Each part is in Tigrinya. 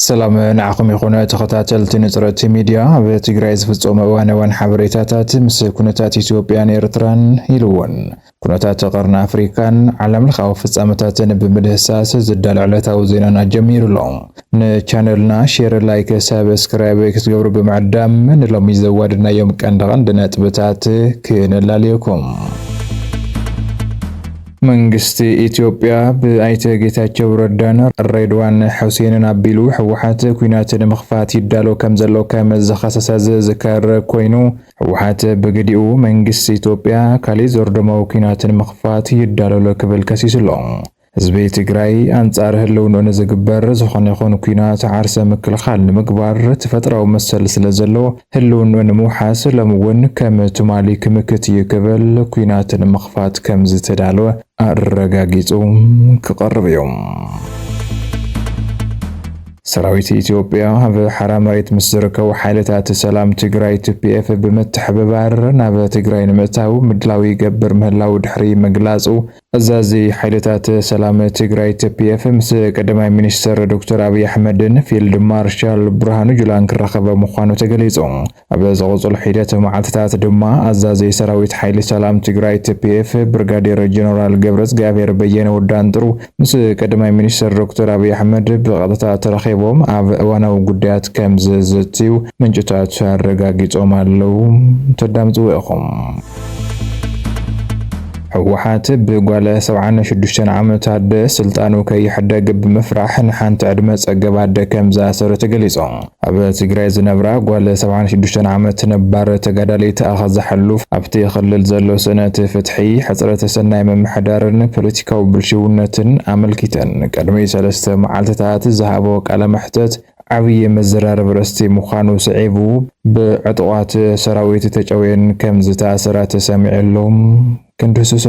سلام نعقم يخونا تخطاتلت نصرت ميديا بتجري زفصوم وان حبريتاتات مس كونتات إثيوبيان إرتران يلون كونتات قرن أفريكان علم الخوف فصامتاتن بمدهساس زدال علتاو زيننا جميل لهم نشانلنا شير لايك سابسكرايب كتقبروا بمعدام نلوم يزوادنا يوم كان دغن بتات كنلا ليكم መንግስቲ ኢትዮጵያ ብአይተ ጌታቸው ረዳን ሬድዋን ሁሴንን አቢሉ ህወሓት ኩናትን መኽፋት ይዳሎ ከም ዘሎ ከመዘኻሰሰ ዝዝከር ኮይኑ ህወሓት በግዲኡ መንግስቲ ኢትዮጵያ ካሊ ዞርደማው ኩናትን መኽፋት ይዳሎ ክብል ከሲስሎ ህዝቢ ትግራይ አንጻር ህልውና ንዝግበር ዝኾነ ይኹን ኩናት ዓርሰ ምክልኻል ንምግባር ተፈጥራዊ መሰል ስለዘሎ ህልውና ንምውሓስ ለምውን ከም ትማሊ ክምክት ይክብል ኩናትን መኽፋት ከም ዝተዳለወ አረጋጊጹ ክቀርብ እዮም ሰራዊት ኢትዮጵያ በሐራ መሬት ምስርከው ኃይለታት ሰላም ትግራይ TPF በመተሐበባር ናብ ትግራይ ንምእታው ምድላዊ ገብር ምህላው ድሕሪ መግላጹ አዛዚ ኃይለታት ሰላም ትግራይ TPF ምስ ቀዳማይ ሚኒስትር ዶክተር አብይ አሕመድን ፊልድ ማርሻል ብርሃኑ ጁላን ክራኸበ ምዃኑ ተገሊጹ ኣብ ዘቕጽል ሂደት መዓልትታት ድማ አዛዚ ሰራዊት ኃይል ሰላም ትግራይ TPF ብርጋዴር ጀነራል ገብረእግዚአብሔር በየነ ወዳንጥሩ ምስ ቀዳማይ ሚኒስትር ዶክተር አብይ አሕመድ በቀጥታ ተራኺቦም ኣብ እዋናዊ ጉዳያት ከም ዝዝትዩ ምንጭታት አረጋጊጾም ኣለው ተዳምጡ ኢኹም ህወሓት ብጓለ 76 ዓመታት ስልጣኑ ከይሕደግ ብምፍራሕ ንሓንቲ ዕድመ ፀገብ ኣደ ከም ዝኣሰረ ተገሊጹ ኣብ ትግራይ ዝነብራ ጓለ 76 ዓመት ነባር ተጋዳሊት ኣኸዝሐሉፍ ኣብቲ ክልል ዘሎ ስነት ፍትሒ ሕፅረተ ሰናይ መምሕዳርን ፖለቲካዊ ብልሽውነትን ኣመልኪተን ቅድሚ 3 መዓልትታት ዝሃቦ ቃለ መሕተት ዓብይ መዘራረብ ርስቲ ምዃኑ ስዒቡ ብዕጡቓት ሰራዊት ተጨወን ከም ዝተኣሰረ ተሰሚዕሎም ክንድህስሶ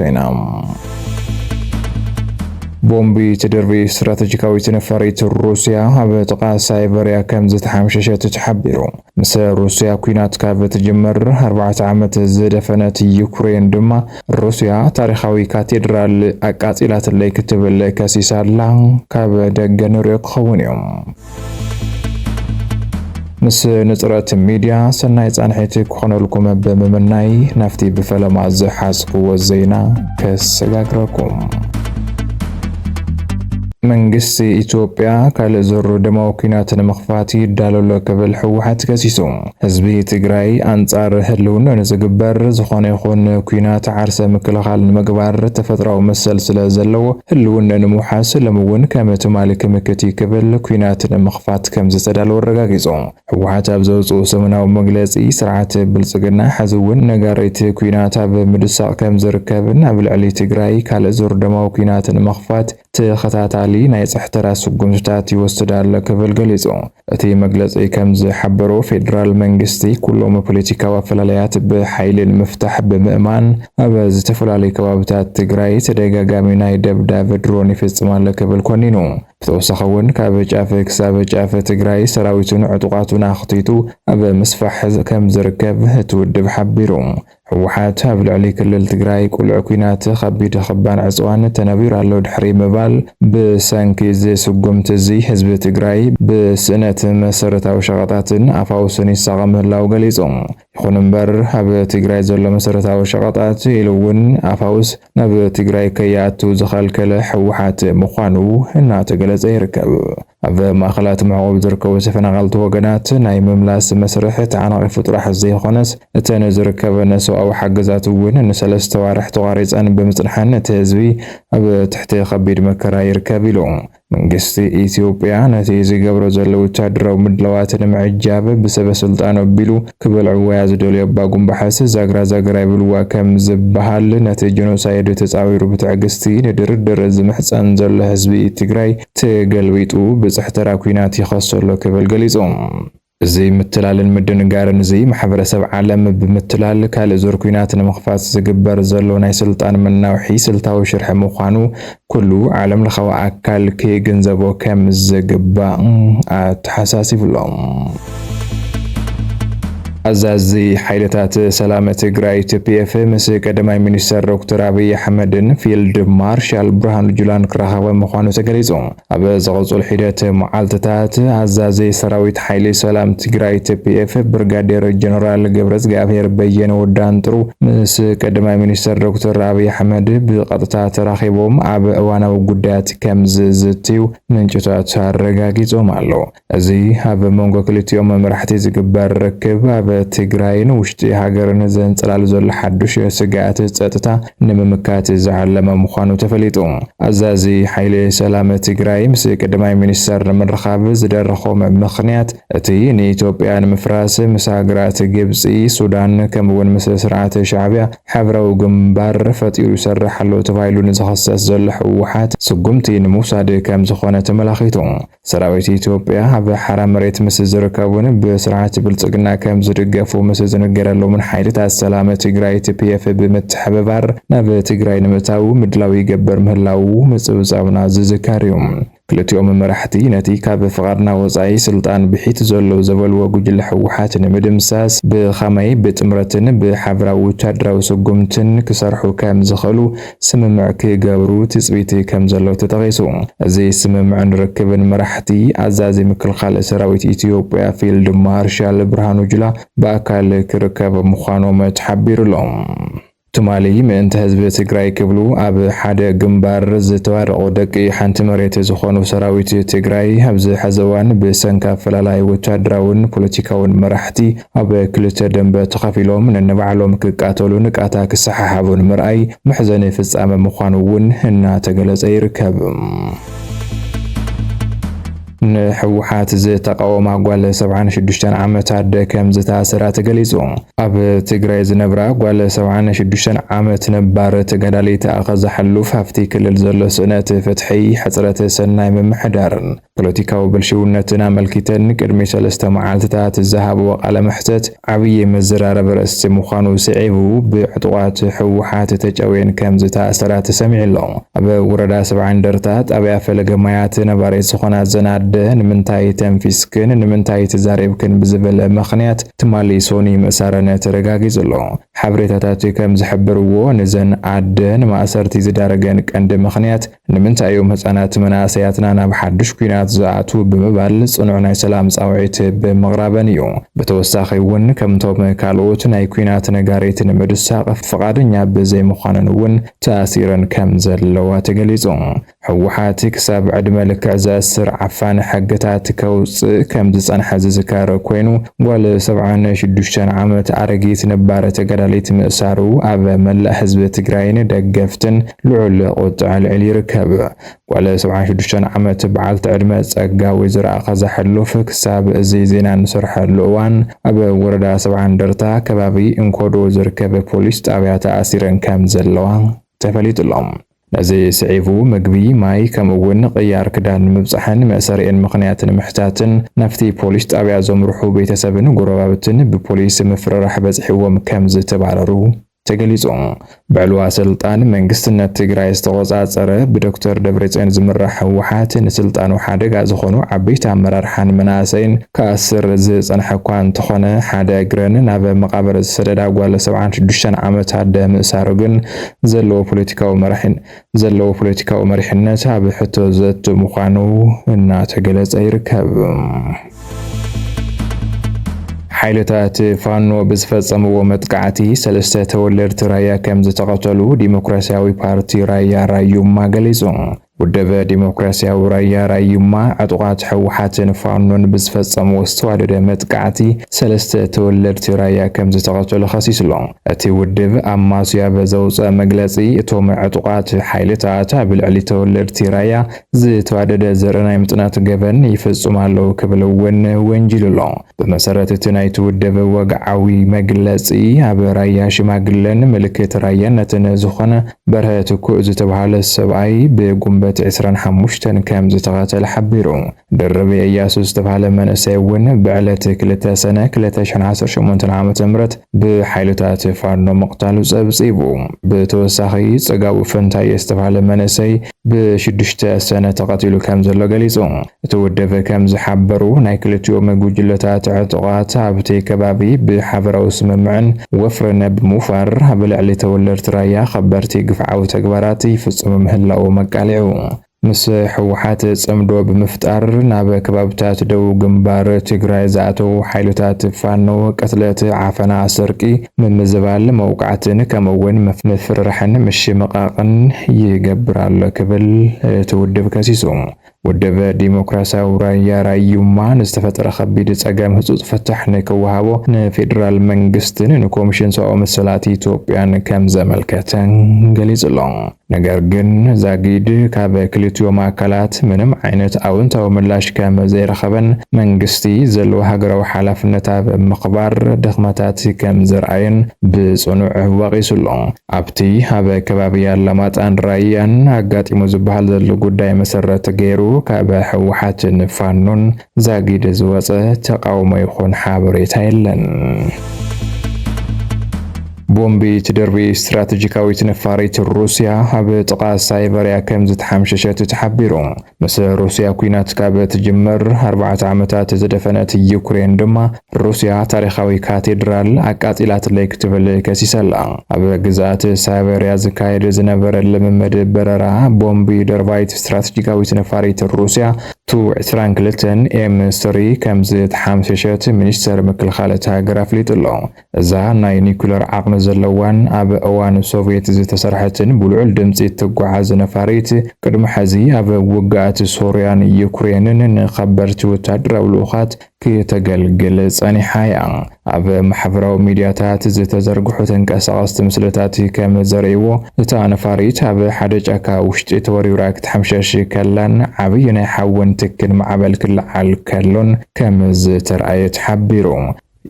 ቦምቢ ተደርቢ ስትራቴጂካዊት ነፋሪት ሩስያ ኣብ ጥቃ ሳይበርያ ከም ዝተሓምሸሸት ተሓቢሩ ምስ ሩስያ ኩናት ካብ ተጀመር 4 ዓመት ዝደፈነት ዩክሬን ድማ ሩስያ ታሪኻዊ ካቴድራል ኣቃጺላትለይ ክትብል ከሲሳላ ካብ ደገ ንሪኦ ክኸውን እዮም ምስ ንጽረት ሚድያ ሰናይ ጻንሒት ክኾነልኩም በመምናይ ናፍቲ ብፈለማ ዝሓጽክዎ ዜና ከሰጋግረኩም መንግስቲ ኢትዮጵያ ካልእ ዞሮ ደማዊ ኩናትን መኽፋት ይዳለሎ ክብል ህወሓት ከሲሱ ህዝቢ ትግራይ አንጻር ህልውና ንዝግበር ዝኾነ ይኹን ኩናት ዓርሰ ምክልኻል ንምግባር ተፈጥራዊ መሰል ስለዘለዎ ህልውና ንምውሓስ ለምውን ከም ትማሊ ክምክት ይክብል ኩናትን መኽፋት ከም ዝተዳለወ አረጋጊጹ ህወሓት ኣብ ዘውፅኡ ሰሙናዊ መግለጺ ስርዓት ብልጽግና ሕዝውን ነጋሪት ኩናት ኣብ ምድሳቕ ከም ዝርከብን ኣብ ልዕሊ ትግራይ ካልእ ዞሮ ደማዊ ኩናትን መኽፋት ተኸታታሊ ናይ ጽሕተራ ስጉምትታት ይወስዳል ክብል ገሊጹ እቲ መግለጺ ከም ዝሓበሮ ፌደራል መንግስቲ ኩሎም ፖለቲካዊ አፈላላያት ብሓይሊ ንምፍታሕ ብምእማን ኣብ ዝተፈላለዩ ከባቢታት ትግራይ ተደጋጋሚ ናይ ደብዳቤ ድሮን ይፍጽማል ክብል ኮኒኑ ብተወሳኺ እውን ካብ ጫፍ ክሳብ ጫፍ ትግራይ ሰራዊቱን ዕጡቓቱን ኣኽቲቱ ኣብ ምስፋሕ ከም ዝርከብ እቲ ውድብ ሓቢሩ ህወሓት ኣብ ልዕሊ ክልል ትግራይ ቁልዕ ኩናት ከቢድ ክባን ዕፅዋን ተነቢሩ ኣሎ ድሕሪ ምባል ብሰንኪ ዝስጉምቲ እዚ ህዝቢ ትግራይ ብስእነት መሰረታዊ ሸቐጣትን ኣፋውስን ይሳቐ ምህላው ገሊጹ ይኹን እምበር ኣብ ትግራይ ዘሎ መሰረታዊ ሸቐጣት ኢሉ እውን ኣፋውስ ናብ ትግራይ ከይኣቱ ዝኸልከለ ህወሓት ምዃኑ እናተገለጸ ይርከብ ኣብ ማእኸላት ምዕቆብ ዝርከቡ ተፈናቐልቲ ወገናት ናይ ምምላስ መስርሕ ተዓናቒፉ ጥራሕ ዘይኾነስ እተን ዝርከበን ሰብኣዊ ሓገዛት እውን ንሰለስተ ዋርሕ ተቋሪፀን ብምጽንሐን እቲ ህዝቢ ኣብ ትሕቲ ከቢድ መከራ ይርከብ ኢሉ መንግስቲ ኢትዮጵያ ነቲ ዝገብሮ ዘሎ ወታደራዊ ምድላዋት ንምዕጃብ ብሰበ ስልጣን ኣቢሉ ክበልዕ ወያ ዝደልዮ ኣባጉም ባሕስ ዛግራ ይብልዋ ከም ዝበሃል ነቲ ጀኖሳይድ ተጻዊሩ ብትዕግስቲ ንድርድር ዝምሕፀን ዘሎ ህዝቢ ትግራይ ተገልቢጡ ብጽሕተራ ኩናት ይኸሰሎ ክብል ገሊጹ እዚ ምትላልን ምድንጋርን እዚ ማሕበረሰብ ዓለም ብምትላል ካልእ ዞር ኩናት ንምኽፋት ዝግበር ዘሎ ናይ ስልጣን መናውሒ ስልታዊ ሽርሒ ምዃኑ ኩሉ ዓለም ለኸዋ ኣካል ክግንዘቦ ከም ዝግባእ ኣተሓሳሲብሎም አዛዚ ኃይለታት ሰላም ትግራይ TPF ምስ ቀዳማይ ሚኒስተር ዶክተር አብይ አሕመድን ፊልድ ማርሻል ብርሃኑ ጁላን ክራኸበ ምዃኑ ተገሊጹ። ኣብ ዝቕፅል ሒደት መዓልትታት አዛዚ ሰራዊት ሓይሊ ሰላም ትግራይ TPF ብርጋዴር ጀነራል ገብረእግዚአብሔር በየነ ወዳንጥሩ ምስ ቀዳማይ ሚኒስተር ዶክተር አብይ አሕመድ ብቐጥታ ተራኺቦም ኣብ እዋናዊ ጉዳያት ከም ዝዝትዩ ምንጭታት ኣረጋጊጾም ኣለዉ። እዚ ኣብ መንጎ ክልቲኦም መራሕቲ ዝግበር ርክብ ኣብ ትግራይን ውሽጢ ሃገርን ዘንጸላል ዘሎ ሓዱሽ ስጋኣት ጸጥታ ንምምካት ዝዓለመ ምዃኑ ተፈሊጡ። አዛዚ ሓይሊ ሰላም ትግራይ ምስ ቀዳማይ ሚኒስተር ንምርኻብ ዝደረኾም ምኽንያት እቲ ንኢትዮጵያ ንምፍራስ ምስ ሃገራት ግብፂ፣ ሱዳን ከምኡውን ምስ ስርዓት ሻዕብያ ሕብራዊ ግንባር ፈጢሩ ይሰርሕ ኣሎ ተባሂሉ ንዝኽሰስ ዘሎ ህወሓት ስጉምቲ ንምውሳድ ከም ዝኾነ ተመላኺቱ። ሰራዊት ኢትዮጵያ ኣብ ሓራ መሬት ምስ ዝርከቡን ብስርዓት ብልጽግና ከም ዝድገፉ ምስ ዝነገረሎምን ሓይልታት ሰላም ትግራይ TPF ብምትሕብባር ናብ ትግራይ ንምእታው ምድላው ይገብር ምህላው ምጽብጻብና ዝዝካር እዩ። ክልቲኦም መራሕቲ ነቲ ካብ ፍቓድና ወጻኢ ስልጣን ብሒት ዘሎ ዘበልዎ ጉጅለ ህወሓት ንምድምሳስ ብኸመይ ብጥምረትን ብሓበራዊ ወታደራዊ ስጉምትን ክሰርሑ ከም ዝኽእሉ ስምምዕ ክገብሩ ትጽቢት ከም ዘሎ ተጠቒሱ። እዚ ስምምዕ ንርክብን መራሕቲ አዛዚ ምክልኻል ሰራዊት ኢትዮጵያ ፊልድ ማርሻል ብርሃኑ ጁላ በአካል ክርከብ ምዃኖም ተሓቢሩሎም። ትማሊ ምእንተ ህዝቢ ትግራይ ክብሉ ኣብ ሓደ ግንባር ዝተዋረቑ ደቂ ሓንቲ መሬት ዝኾኑ ሰራዊት ትግራይ ኣብዚ ሕዚ እዋን ብሰንካ ኣፈላላይ ወታደራውን ፖለቲካውን መራሕቲ ኣብ ክልተ ደንበ ተኸፊሎም ነንባዕሎም ክቃተሉ ንቃታ ክሰሓሓቡን ምርኣይ መሕዘኒ ፍጻመ ምዃኑ እውን እናተገለጸ ይርከብ። ንሕወሓት ዝተቃወማ ጓል 76 ዓመታት ከም ዝታሰራ ተገሊጹ። ኣብ ትግራይ ዝነብራ ጓል 76 ዓመት ነባር ተጋዳሊት ኣኸዛ ሕሉፍ ኣብቲ ክልል ዘሎ ስእነት ፍትሒ ሕፅረት ሰናይ ምምሕዳርን ፖለቲካዊ ብልሽውነትን ኣመልኪተን ቅድሚ 3 መዓልትታት ዝሃብዎ ቃለ መሕተት ዓብዪ መዘራረብ ርእስቲ ምዃኑ ስዒቡ ብዕጡቓት ሕወሓት ተጨውየን ከም ዝታሰራ ተሰሚዑ ኣሎ። ኣብ ወረዳ 70 እንደርታ ጣብያ ፈለገ ማያት ነባሪት ዝኾና ዘናድ ንምንታይ ተንፊስክን ንምንታይ ተዛሪብክን ብዝበለ ምኽንያት ትማሊ ሶኒ ምእሳረን ተረጋጊጹ ኣሎ። ሓበሬታታት ከም ዝሕብርዎ ንዘን ኣደን ማእሰርቲ ዝዳረገን ቀንዲ ምኽንያት ንምንታይ እዮም ህፃናት መናእሰያትና ናብ ሓዱሽ ኩናት ዝኣትዉ ብምባል ጽኑዕ ናይ ሰላም ጻውዒት ብምቕራበን እዩ። ብተወሳኺ እውን ከምቶም ካልኦት ናይ ኩናት ነጋሪት ንምድሳቕ ፈቓደኛ ብዘይምዃነን እውን ተኣሲረን ከም ዘለዋ ተገሊጹ። ህወሓት ክሳብ ዕድመ ልክዕ ዘእስር ዓፋን ሕግታት ከውፅእ ከም ዝጸንሐ ዝዝከር ኮይኑ ጓል 76 ዓመት ኣረጊት ነባረ ተጋዳሊት ምእሳሩ ኣብ መላእ ህዝቢ ትግራይን ደገፍትን ልዑል ቁጥዕ ልዕል ይርከብ። ጓል 76 ዓመት በዓልቲ ዕድመ ጸጋዊ ዝረኣኸ ዘሕሉፍ ክሳብ እዚ ዜና ንሰርሐሉ እዋን ኣብ ወረዳ 70 እንደርታ ከባቢ እንኮዶ ዝርከብ ፖሊስ ጣብያ ተኣሲረን ከም ዘለዋ ተፈሊጡሎም። ነዚ ስዒቡ ምግቢ ማይ ከምኡውን ቅያር ክዳን ምብጻሕን መእሰሪአን ምኽንያትን ምሕታትን ናፍቲ ፖሊስ ጣብያ ዘምርሑ ቤተሰብን ጎረባብትን ብፖሊስ ምፍርራሕ በጽሒዎም ከም ዝተባረሩ ተገሊጹ። ብዕልዋ ስልጣን መንግስትነት ትግራይ ዝተቆጻጸረ ብዶክተር ደብረጽዮን ዝምራሕ ህወሓት ንስልጣኑ ሓደጋ ዝኾኑ ዓበይቲ ኣመራርሓን መናእሰይን ከኣስር ዝጸንሐ እኳ እንተኾነ ሓደ እግረን ናብ መቃብር ዝሰደዳ ጓል 76 ዓመት ኣደ ምእሳሩ ግን ዘለዎ ፖለቲካዊ መሪሕነት ኣብ ሕቶ ዘቱ ምዃኑ እናተገለጸ ይርከብ። ሓይልታት ፋኖ ብዝፈጸምዎ መጥቃዕቲ 3 ተወለድቲ ራያ ከም ዝተቐተሉ ዲሞክራሲያዊ ፓርቲ ራያ ራዩማ ገሊጹ። ውድብ ዲሞክራሲያዊ ራያ ራዩማ ዕጡቓት ሕወሓትን ፋኖን ብዝፈጸምዎ ዝተዋደደ መጥቃዕቲ 3 ተወለድቲ ራያ ከም ዝተቐተሉ ኸሲስሎ። እቲ ውድብ ኣብ ማስያ በዘውፅአ መግለጺ እቶም ዕጡቓት ሓይልታት ኣብ ልዕሊ ተወለድቲ ራያ ዝተዋደደ ዘርኢ ናይ ምጥናት ገበን ይፍጽሙ ኣለዉ ክብል እውን ወንጂሉሎ። ብመሰረት እቲ ናይቲ ውድብ ወግዓዊ መግለጺ ኣብ ራያ ሽማግለን ምልክት ራያነትን ዝኾነ በርሀ ትኩእ ዝተባሃለ ሰብኣይ ብጉንበ ዓመት 25 ከም ዝተቐተለ ሓቢሩ ድርቤ ኢያሱ ዝተባህለ መንእሰይ እውን ብዕለት 2 ሰነ 2018 ዓ.ም ብሓይልታት ፋኖ መቕታሉ ጸብጺቡ ብተወሳኺ ጽጋቡ ፈንታየ ዝተባህለ መንእሰይ ብ6 ሰነ ተቐቲሉ ከም ዘሎ ገሊጹ እቲ ውድብ ከም ዝሓበሩ ናይ ክልቲኦም ጉጅለታት ዕጡቓት ኣብቲ ከባቢ ብሓበራዊ ስምምዕን ወፍረን ብምውፋር ኣብ ልዕሊ ተወለድቲ ራያ ከበርቲ ግፍዓዊ ተግባራት ይፍጽሙ ምህላው መቃሊዑ ምስ ሕወሓት ጽምዶ ብምፍጣር ናብ ከባብታት ደቡብ ግንባር ትግራይ ዝኣተው ሓይልታት ፋኖ ቅትለት ዓፈና ስርቂ ምምዝባል መውቃዕትን ከምውን ምፍርራሕን ምሽምቃቕን ይገብር ኣሎ ክብል ትውድብ ከሲሱ ውድብ ዲሞክራሲያዊ ራያ ራዩማ ንዝተፈጠረ ከቢድ ጸገም ህጹጽ ፍታሕ ንክወሃቦ ንፌደራል መንግስትን ንኮሚሽን ሰብኣዊ መሰላት ኢትዮጵያን ከም ዘመልከተን ገሊጹሎ ነገር ግን ዛጊድ ካብ ክልቲኦም አካላት ምንም ዓይነት አዎንታዊ ምላሽ ከም ዘይረኸበን መንግስቲ ዘለዎ ሃገራዊ ሓላፍነት ኣብ ምኽባር ድኽመታት ከም ዝረአየን ብጽኑዕ ወቂሱሎ ኣብቲ ኣብ ከባቢ አላማጣን ራያን አጋጢሙ ዝበሃል ዘሎ ጉዳይ መሰረት ገይሩ ካብ ሕወሓትን ፋኖን ዛጊድ ዝወፀ ተቃውሞ ይኹን ሓበሬታ የለን ቦምቢ ትደርቢ ስትራቴጂካዊት ነፋሪት ሩስያ ኣብ ጥቃ ሳይበርያ ከም ዝተሓምሸሸት ተሓቢሩ ምስ ሩስያ ኩናት ካብ ትጅመር 4 ዓመታት ዝደፈነት ዩክሬን ድማ ሩስያ ታሪኻዊ ካቴድራል አቃጢላት ለይ ክትብል ከሲሰላ ኣብ ግዛት ሳይበርያ ዝካየድ ዝነበረ ልምምድ በረራ ቦምቢ ደርባይት ስትራቴጂካዊት ነፋሪት ሩስያ ቱ-22 M3 ከም ዝተሓምሸሸት ሚኒስተር ምክልኻል ሃገር ኣፍሊጡሎ እዛ ናይ ኒኩለር ዓቕሚ ዘለዋን ኣብ እዋን ሶቪየት ዝተሰርሐትን ብልዑል ድምፂ ትጓዓዝ ነፋሪት ቅድሚ ሕዚ ኣብ ውግኣት ሶርያን ዩክሬንን ንኸበርቲ ወታደራዊ ልኡኻት ከተገልግል ጸኒሓ እያ ኣብ ማሕበራዊ ሚድያታት ዝተዘርግሑ ተንቀሳቐስቲ ምስልታት ከም ዘርእይዎ እታ ነፋሪት ኣብ ሓደ ጫካ ውሽጢ ተወሪውራ ክትሓምሸሽ ከላን ዓብዪ ናይ ሓውን ትክን ማዕበል ክለዓል ከሎን ከም ዝተረኣየ ሓቢሩ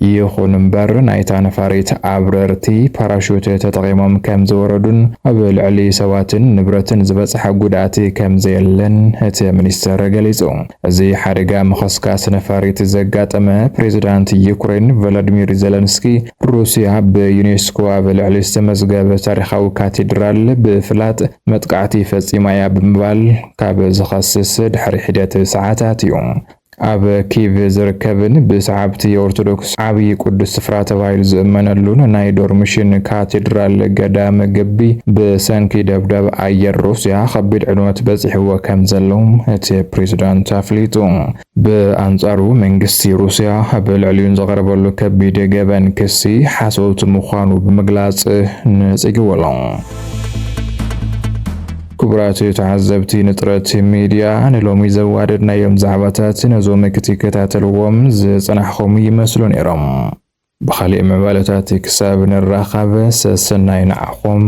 ይኹን እምበር ናይታ ነፋሪት አብረርቲ ፓራሹት ተጠቒሞም ከም ዝወረዱን ኣብ ልዕሊ ሰባትን ንብረትን ዝበጽሐ ጉድኣት ከም ዘየለን እቲ ሚኒስተር ገሊጹ እዚ ሓደጋ ምኽስካስ ነፋሪት ዘጋጠመ ፕሬዝዳንት ዩክሬን ቮሎዲሚር ዜለንስኪ ሩስያ ብዩኔስኮ ኣብ ልዕሊ ዝተመዝገበ ታሪኻዊ ካቴድራል ብፍላጥ መጥቃዕቲ ፈጺማ እያ ብምባል ካብ ዝኸስስ ድሕሪ ሒደት ሰዓታት እዩ ኣብ ኪቭ ዝርከብን ብሰዓብቲ ኦርቶዶክስ ዓብዪ ቅዱስ ስፍራ ተባሂሉ ዝእመነሉን ናይ ዶርምሽን ካቴድራል ገዳም ግቢ ብሰንኪ ደብዳብ ኣየር ሩስያ ከቢድ ዕንወት በፂሕዎ ከም ዘሎ እቲ ፕሬዝዳንት ኣፍሊጡ ብኣንጻሩ መንግስቲ ሩስያ ኣብ ልዕሊኡን ዘቕረበሉ ከቢድ ገበን ክሲ ሓሶት ምዃኑ ብምግላጽ ነጽግወሎ ክቡራት ተዓዘብቲ ንጥረት ሚድያ ንሎሚ ዘዋደድናዮም ዛዕባታት ነዞም ክትከታተልዎም ዝጸናሕኹም ይመስሉ ነይሮም ብኻሊእ መባለታት ክሳብ ንራኸብ ሰናይ ንዓኹም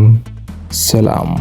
ሰላም